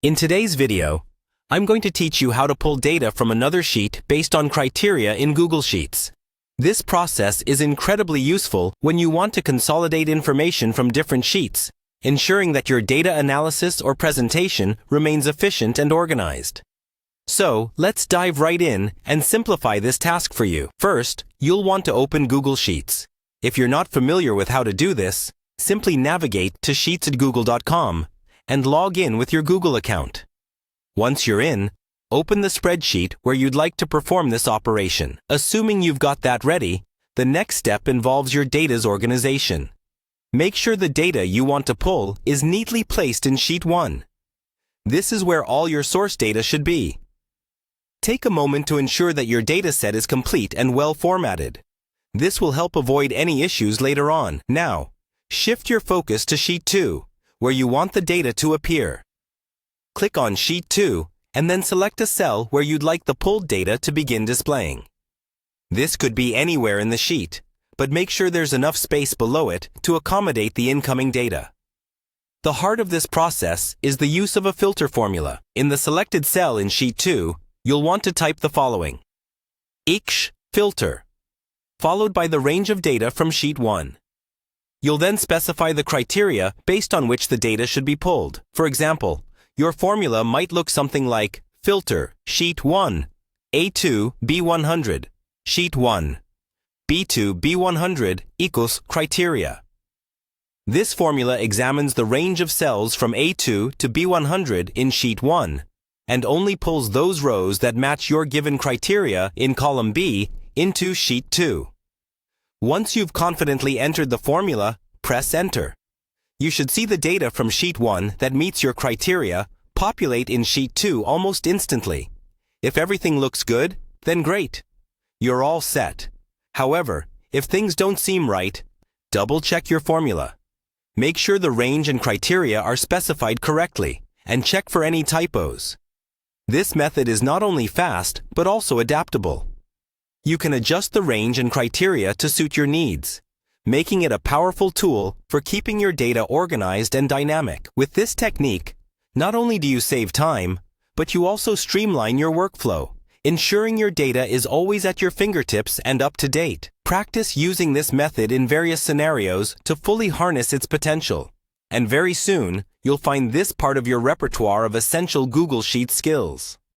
In today's video, I'm going to teach you how to pull data from another sheet based on criteria in Google Sheets. This process is incredibly useful when you want to consolidate information from different sheets, ensuring that your data analysis or presentation remains efficient and organized. So, let's dive right in and simplify this task for you. First, you'll want to open Google Sheets. If you're not familiar with how to do this, simply navigate to sheets@google.com and log in with your Google account. Once you're in, open the spreadsheet where you'd like to perform this operation. Assuming you've got that ready, the next step involves your data's organization. Make sure the data you want to pull is neatly placed in Sheet 1. This is where all your source data should be. Take a moment to ensure that your data set is complete and well formatted. This will help avoid any issues later on. Now, shift your focus to Sheet 2, where you want the data to appear. Click on Sheet 2 and then select a cell where you'd like the pulled data to begin displaying. This could be anywhere in the sheet, but make sure there's enough space below it to accommodate the incoming data. The heart of this process is the use of a filter formula. In the selected cell in Sheet 2, you'll want to type the following: each filter, followed by the range of data from Sheet 1. You'll then specify the criteria based on which the data should be pulled. For example, your formula might look something like filter Sheet 1, A2 B100, Sheet 1, B2 B100 equals criteria. This formula examines the range of cells from A2 to B100 in Sheet 1 and only pulls those rows that match your given criteria in column B into Sheet 2. Once you've confidently entered the formula, press Enter. You should see the data from Sheet 1 that meets your criteria populate in Sheet 2 almost instantly. If everything looks good, then great. You're all set. However, if things don't seem right, double-check your formula. Make sure the range and criteria are specified correctly, and check for any typos. This method is not only fast, but also adaptable. You can adjust the range and criteria to suit your needs, making it a powerful tool for keeping your data organized and dynamic. With this technique, not only do you save time, but you also streamline your workflow, ensuring your data is always at your fingertips and up to date. Practice using this method in various scenarios to fully harness its potential, and very soon, you'll find this part of your repertoire of essential Google Sheets skills.